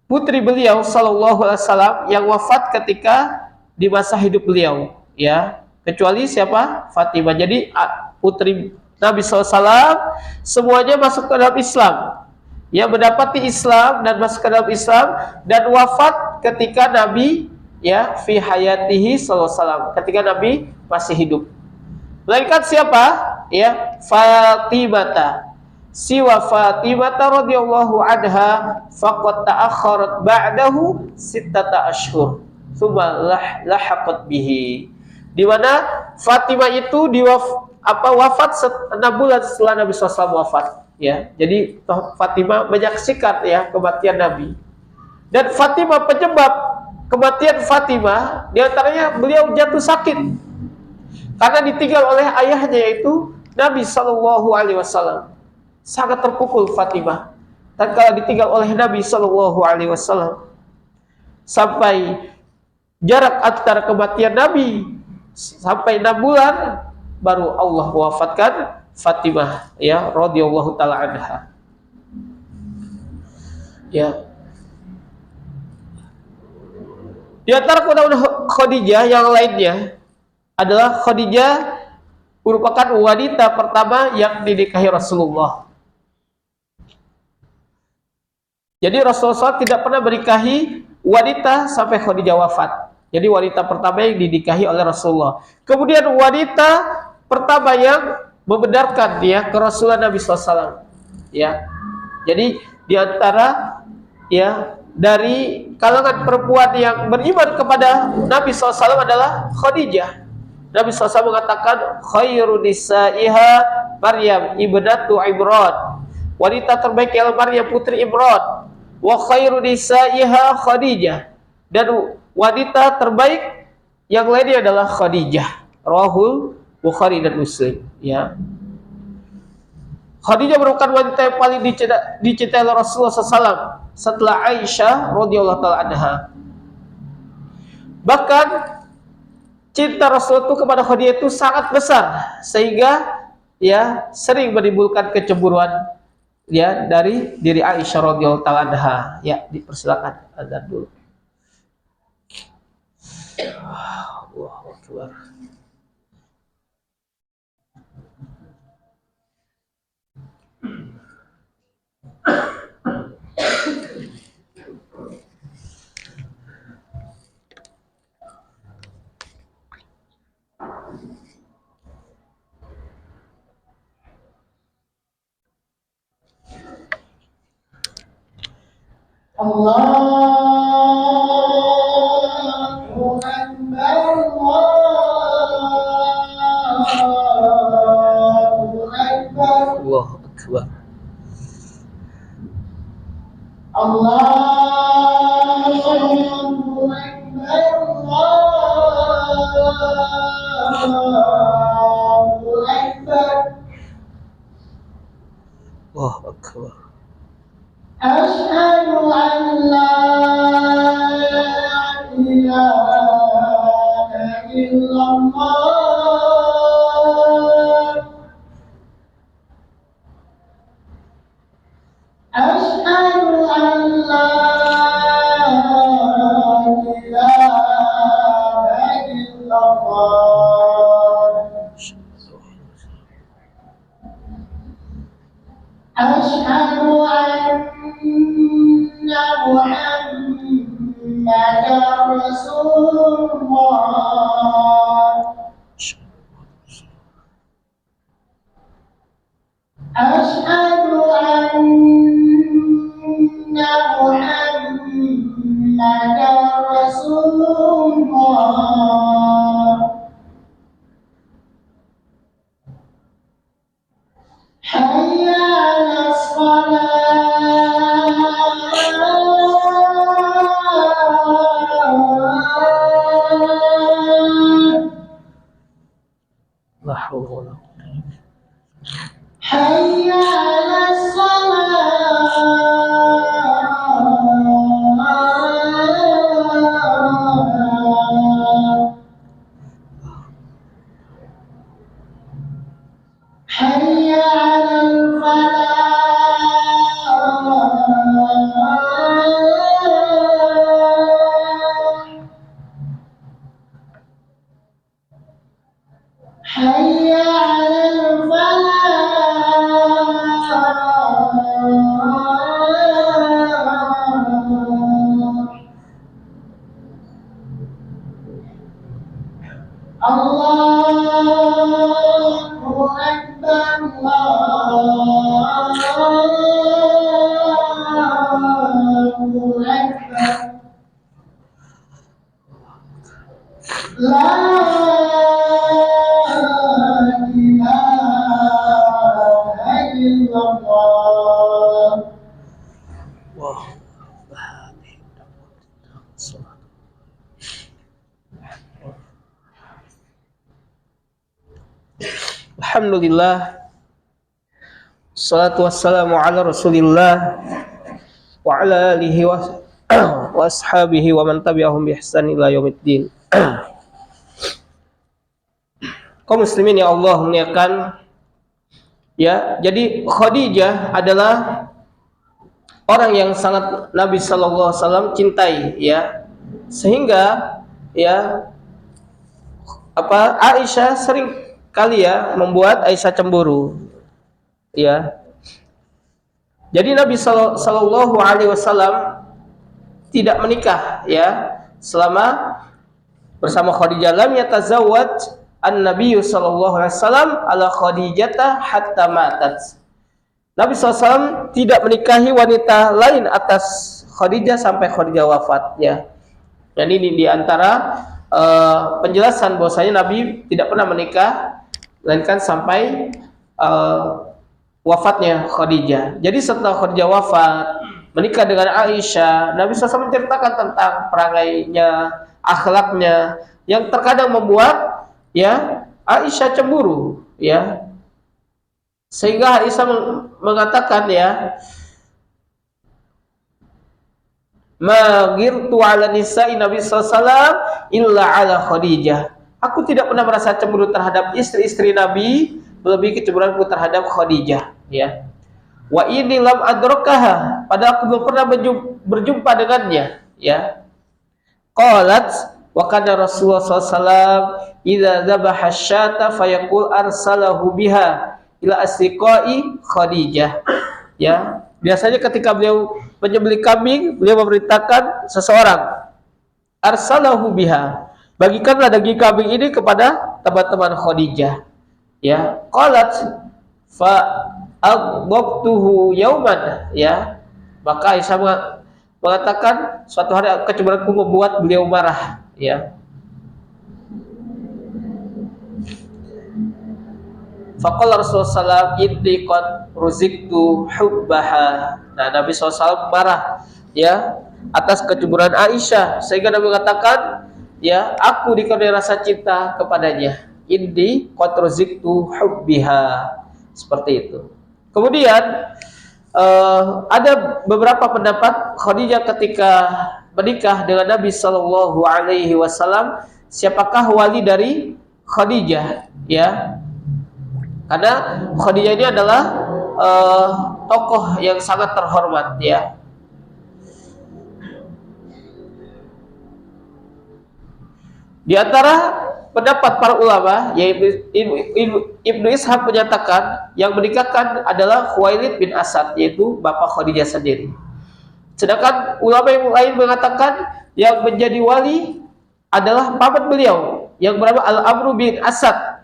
putri beliau sallallahu alaihi wasallam yang wafat ketika di masa hidup beliau, ya. Kecuali siapa? Fatimah. Jadi putri Nabi SAW semuanya masuk ke dalam Islam, ya, mendapati Islam dan masuk ke dalam Islam dan wafat ketika Nabi ya fi hayatihi SAW, ketika Nabi masih hidup. Melainkan siapa? Ya, Fatimah. Siwa Fatimah radhiyallahu anha faqad ta'akhkharat ba'dahu sittata ashhur thumma lahaqat bihi. Di mana Fatimah itu wafat 6 bulan setelah Nabi SAW wafat, ya. Jadi Fatimah menyaksikan ya kematian Nabi. Dan Fatimah, penyebab kematian Fatimah diantaranya beliau jatuh sakit karena ditinggal oleh ayahnya yaitu Nabi Shallallahu Alaihi Wasallam. Sangat terpukul Fatimah tatkala ditinggal oleh Nabi Shallallahu Alaihi Wasallam, sampai jarak antara kematian Nabi sampai 6 bulan baru Allah mewafatkan Fatimah, ya, radhiyallahu taala anha. Ya. Di antara keutamaan Khadijah yang lainnya adalah Khadijah merupakan wanita pertama yang dinikahi Rasulullah. Jadi Rasulullah SAW tidak pernah menikahi wanita sampai Khadijah wafat. Jadi wanita pertama yang dinikahi oleh Rasulullah. Kemudian wanita pertama yang membenarkan dia ke Rasulullah Nabi SAW. Ya, jadi di antara ya dari kalangan perempuan yang beriman kepada Nabi SAW adalah Khadijah. Nabi SAW mengatakan khairu nisaiha Maryam ibnatu Imran. Wanita terbaik ialah Maryam putri Imran. Wa khairu nisaiha Khadijah. Dan wanita terbaik yang lainnya adalah Khadijah. Rahul Bukhari dan Muslim, ya. Khadijah merupakan wanita yang paling dicintai oleh Rasulullah SAW setelah Aisyah radhiyallahu taala anha. Bahkan cinta Rasul itu kepada Khadijah itu sangat besar sehingga ya sering menimbulkan kecemburuan ya dari diri Aisyah radhiyallahu taala anha. Ya, dipersilakan azan dulu. Allahu Akbar. Allahu Akbar, Allahu Akbar, Allahu Akbar. Allahu Akbar, Allahu Akbar. Allahu Akbar. Asyhadu an la ilaha illallah. Asyhadu an la ilaha illallah. Asyhadu La ilaha illallah. Wah. Alhamdulillah. Salatu wassalamu ala Rasulillah wa ala alihi wa ashabihi wa man tabi'ahum bi ihsan ila yaumiddin. Kaum muslimin ya Allah muliakan, ya, jadi Khadijah adalah orang yang sangat Nabi sallallahu alaihi wasallam cintai, ya. Sehingga ya Aisyah sering kali ya membuat Aisyah cemburu, ya. Jadi Nabi sallallahu alaihi wasallam tidak menikah, ya, selama bersama Khadijah. Lam yatazawwaj an-nabiy sallallahu alaihi wasallam ala Khadijata hatta matat. Nabi SAW tidak menikahi wanita lain atas Khadijah sampai Khadijah wafat, ya. Dan ini diantara penjelasan bahwasanya Nabi tidak pernah menikah melainkan sampai wafatnya Khadijah. Jadi setelah Khadijah wafat, menikah dengan Aisyah, Nabi SAW menceritakan tentang perangainya, akhlaknya, yang terkadang membuat ya Aisyah cemburu, ya. Sehingga Aisyah mengatakan, ya, ma ghirtu ala nisa'i Nabi SAW illa ala Khadijah. Aku tidak pernah merasa cemburu terhadap istri-istri Nabi melebihi kecemburuanku terhadap Khadijah, ya. Wa inni lam adrakaha, padahal aku belum pernah berjumpa dengannya, ya. Qalat wa kana Rasulullah SAW idza dzabaha syata fayaqul arsalahu biha ila asdiqai Khadijah, ya. Biasanya ketika beliau menyembelih kambing, beliau memerintahkan seseorang, arsalahu biha, bagikanlah daging kambing ini kepada teman-teman Khadijah, ya. Qalat fa aghdabtuhu yauman, ya. Maka Aisyah mengatakan suatu hari kecemburuanku membuat beliau marah, ya. Faqala Rasulullah SAW inni qad ruziktu hubbaha. Nah, Nabi SAW marah, ya, atas kecemburuan Aisyah, sehingga Nabi mengatakan, ya, aku dikarenai rasa cinta kepadanya. Inni qad ruziktu hubbiha. Seperti itu. Kemudian ada beberapa pendapat Khadijah ketika menikah dengan Nabi Sallallahu Alaihi Wasallam, siapakah wali dari Khadijah, ya? Karena Khadijah ini adalah tokoh yang sangat terhormat, ya. Di antara pendapat para ulama, yaitu Ibnu Ishaq menyatakan yang menikahkan adalah Khuwailid bin Asad, yaitu bapak Khadijah sendiri. Sedangkan ulama yang lain mengatakan yang menjadi wali adalah paman beliau yang bernama Al-Amru bin Asad.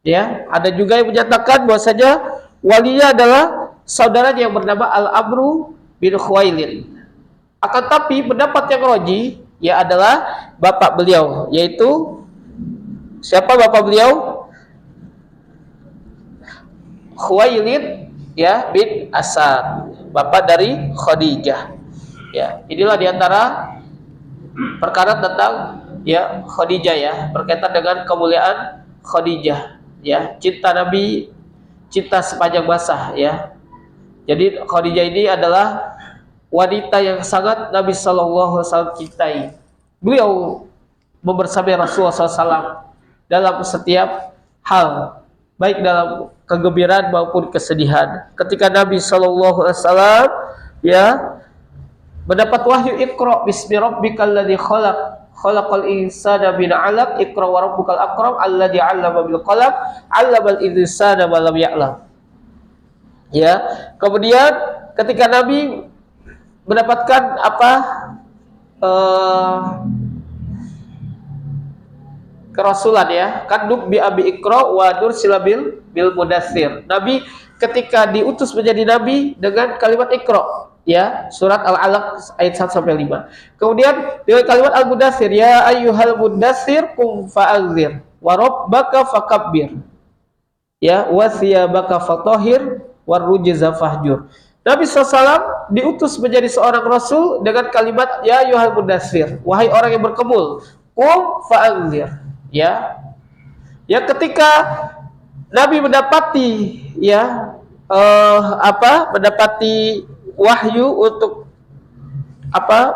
Ya, ada juga yang menyatakan bahwasanya walinya adalah saudara yang bernama Al-Amru bin Khuwailid. Akan tapi pendapat yang roji ya adalah bapak beliau, yaitu siapa bapak beliau? Khuwailid, ya, bin Asad, bapak dari Khadijah. Ya, inilah diantara perkara tentang ya Khadijah, ya, berkaitan dengan kemuliaan Khadijah. Ya, cinta Nabi, cinta sepanjang masa, ya. Jadi Khadijah ini adalah wanita yang sangat Nabi Sallallahu Alaihi Wasallam cintai. Beliau membersamai Rasulullah SAW dalam setiap hal, baik dalam kegembiraan maupun kesedihan. Ketika Nabi Sallallahu Alaihi Wasallam, ya, mendapat wahyu Iqra bismi rabbikal ladzi khalaq khalaqal insana min 'alaq iqra wa rabbukal akram alladzi 'allama bil qalam 'allamal insana ma lam ya'lam. Ya, kemudian ketika Nabi mendapatkan kerasulan, ya, kan bi abi iqra wa nursila bil mudaththir. Nabi ketika diutus menjadi nabi dengan kalimat iqra, Ya, surat Al-Alaq ayat 1 sampai 5. Kemudian dengan kalimat Al-Mudaththir, ya ayyuhal mudaththir qum fa'anzir wa rabbaka fakabbir. Ya, wa thiyabaka fatahhir warrujza fahjur. Nabi SAW diutus menjadi seorang rasul dengan kalimat ya ayyuhal mudaththir, wahai orang yang berkemul, qum fa'anzir. Ya. Ya, ketika Nabi mendapati mendapati wahyu untuk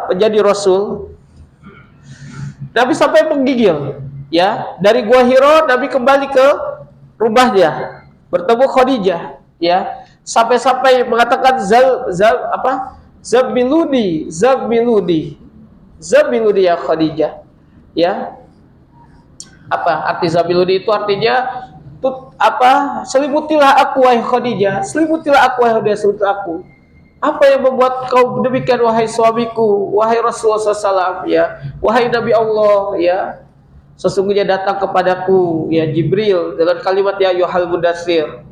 menjadi rasul, Nabi sampai menggigil. Ya, dari Gua Hira Nabi kembali ke rumahnya, bertemu Khadijah, ya, sampai-sampai mengatakan Zabiludi ya Khadijah. Ya, apa arti Zabiludi itu? Artinya selimutilah aku wahai Khadijah, selimutilah aku wahai Khadijah, selimutilah aku. Apa yang membuat kau demikian wahai suamiku, wahai Rasulullah SAW, ya, wahai Nabi Allah, ya, sesungguhnya datang kepadaku ya Jibril dengan kalimat ya ayyuhal mudaththir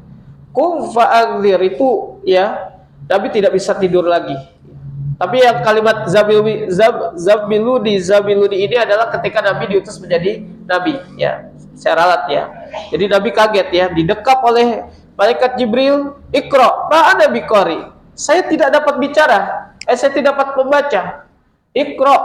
qum fa'anzir, itu ya Nabi tidak bisa tidur lagi. Tapi yang kalimat zabiludi ini adalah ketika Nabi diutus menjadi nabi, ya, secara alat, ya. Jadi Nabi kaget, ya, didekap oleh malaikat Jibril, Iqra ma ana biqari, saya tidak dapat bicara, saya tidak dapat membaca. Iqra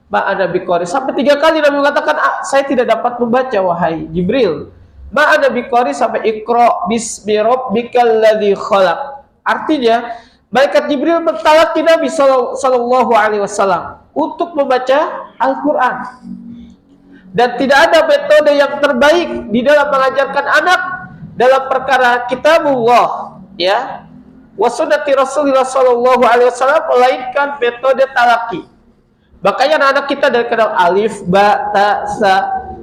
ma ana biqari, sampai 3 kali Nabi mengatakan saya tidak dapat membaca wahai Jibril. Ma ana biqari sampai Iqra bismi rabbikal ladzi khalaq. Artinya malaikat Jibril mentalaki Nabi sallallahu alaihi wasallam untuk membaca Al-Qur'an. Dan tidak ada metode yang terbaik di dalam mengajarkan anak dalam perkara kitabullah, ya, wa sunnati Rasulullah sallallahu alaihi wasallam, melainkan metode talaki. Makanya anak-anak kita dari kenal alif, ba, ta, sa,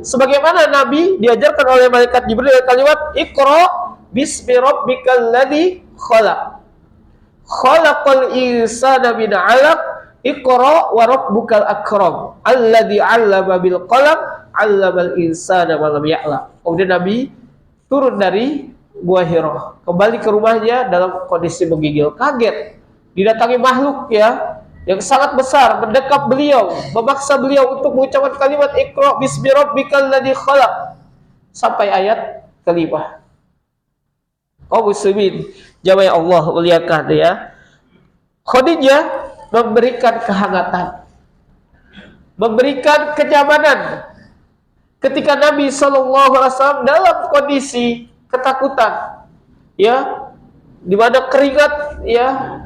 sebagaimana Nabi diajarkan oleh malaikat Jibril dengan kalimat Iqra bismi rabbikal ladzi khalaq. Khalaqal insana min 'alaq, Iqra wa rabbukal akram, alladzi 'allama bil qalam, 'allamal insana ma lam ya'lam. Kemudian Nabi turun dari Gua Hira, kembali ke rumahnya dalam kondisi menggigil, kaget, didatangi makhluk, ya, yang sangat besar, mendekap beliau, memaksa beliau untuk mengucapkan kalimat Iqra bismi rabbikal ladzi khalaq sampai ayat kelima. Kaum muslimin jamaah Allah muliakan, ya, Khadijah memberikan kehangatan, memberikan kenyamanan ketika Nabi SAW dalam kondisi ketakutan, ya, di mana keringat, ya,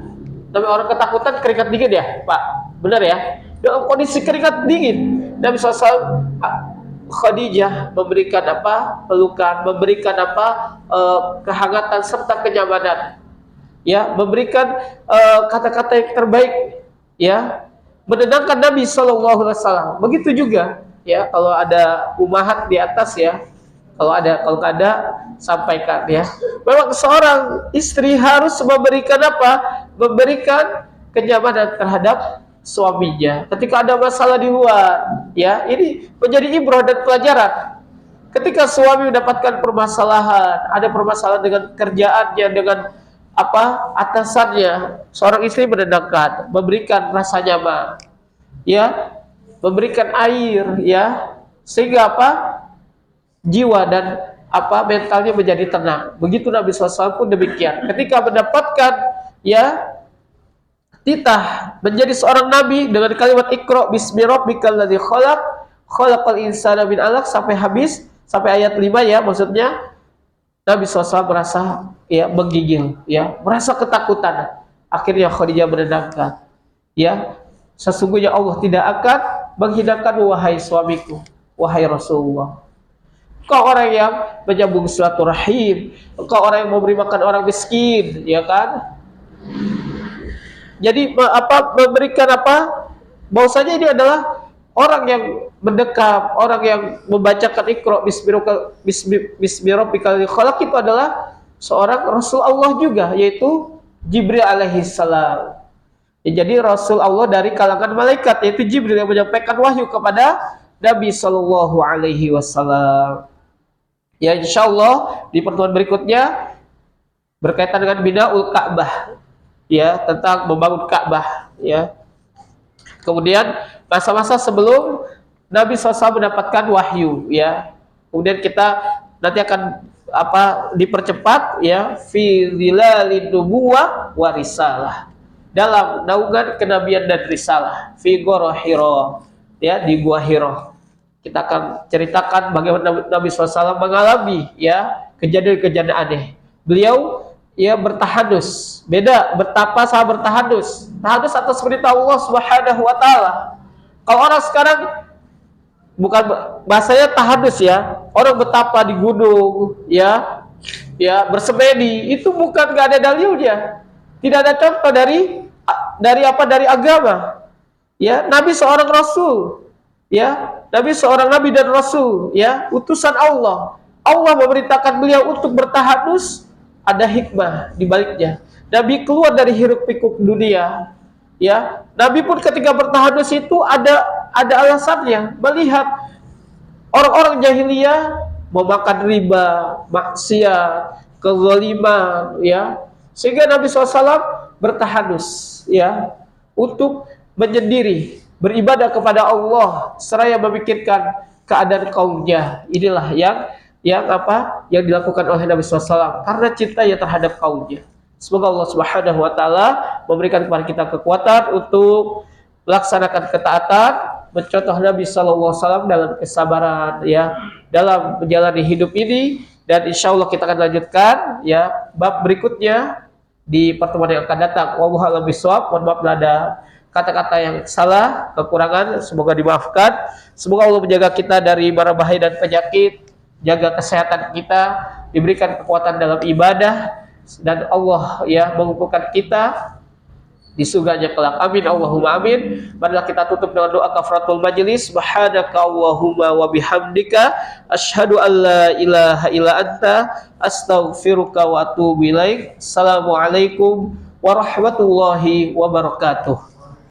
tapi orang ketakutan keringat dingin, ya Pak, benar, ya, dalam kondisi keringat dingin Nabi SAW, Khadijah memberikan pelukan, memberikan kehangatan serta kenyamanan, ya, memberikan kata-kata yang terbaik, ya, menenangkan Nabi SAW. Begitu juga, ya, kalau ada umahat di atas, ya, kalau nggak ada sampaikan, ya. Memang seorang istri harus memberikan memberikan kenyamanan terhadap suaminya ketika ada masalah di luar, ya. Ini menjadi ibrah dan pelajaran. Ketika suami mendapatkan permasalahan, ada permasalahan dengan kerjaannya, dengan atasannya, seorang istri menenangkan, memberikan rasa nyaman, ya, memberikan air, ya, sehingga jiwa dan mentalnya menjadi tenang. Begitu Nabi SAW pun demikian. Ketika mendapatkan, ya, titah menjadi seorang nabi dengan kalimat Iqra bismi rabbikal ladzi khalaq, khalaqal insana min 'alaq sampai habis, sampai ayat 5, ya, maksudnya Nabi SAW merasa, ya, menggigil, ya, merasa ketakutan. Akhirnya Khadijah menenangkan, ya, sesungguhnya Allah tidak akan menghinakan wahai suamiku, wahai Rasulullah. Kau orang yang menyambung silaturahim, kau orang yang memberi makan orang miskin, ya kan? Jadi memberikan bahwasanya ini adalah orang yang mendekap, orang yang membacakan Iqra bismi rabbikal ladzi khalaq itu adalah seorang Rasul Allah juga, yaitu Jibril alaihi salam. Ya, jadi Rasul Allah dari kalangan malaikat, yaitu Jibril yang menyampaikan wahyu kepada Nabi sallallahu alaihi wasallam. Ya, insyaallah di pertemuan berikutnya berkaitan dengan binaul Ka'bah. ya, tentang membangun Ka'bah, ya. Kemudian masa-masa sebelum Nabi SAW mendapatkan wahyu, ya. Kemudian kita nanti akan dipercepat, ya, fi zilalin nubuwah wa risalah, dalam naungan kenabian dan risalah, fi ghor Hira, ya, di gua Hira. Kita akan ceritakan bagaimana Nabi SAW mengalami, ya, kejadian-kejadian aneh. Beliau, ya, bertahadus. Beda bertapa sama bertahadus. Tahadus atas perintah Allah Subhanahu wa taala. Kalau orang sekarang bukan bahasanya tahadus, ya. Orang bertapa di gunung, ya. Ya, bersemedi, itu bukan enggak ada dalilnya. Tidak ada contoh dari agama. Ya, Nabi seorang rasul. Ya, Nabi seorang nabi dan rasul, ya, utusan Allah. Allah memerintahkan beliau untuk bertahadus, ada hikmah di baliknya. Nabi keluar dari hiruk-pikuk dunia, ya. Nabi pun ketika bertahadus itu ada alasannya, melihat orang-orang jahiliyah memakan riba, maksiat, kezaliman, ya. Sehingga Nabi SAW bertahadus, ya, untuk menyendiri, beribadah kepada Allah seraya memikirkan keadaan kaumnya. Inilah yang dilakukan oleh Nabi SAW karena cintanya terhadap kaumnya. Semoga Allah Subhanahu wa taala memberikan kepada kita kekuatan untuk melaksanakan ketaatan, mencontoh Nabi SAW dalam kesabaran, ya, dalam menjalani hidup ini. Dan insya Allah kita akan lanjutkan, ya, bab berikutnya di pertemuan yang akan datang. Wallahu a'lam bishawab. Mohon maaf ada kata-kata yang salah, kekurangan, semoga dimaafkan. Semoga Allah menjaga kita dari mara bahaya dan penyakit, jaga kesehatan kita, diberikan kekuatan dalam ibadah, dan Allah, ya, mengumpulkan kita di surganya kelak. Amin Allahumma amin. Marilah kita tutup dengan doa kafaratul majlis. Subhanaka Allahumma wa bihamdika asyhadu an la ilaha illa anta astaghfiruka wa atubu ilaik. Assalamualaikum warahmatullahi wabarakatuh.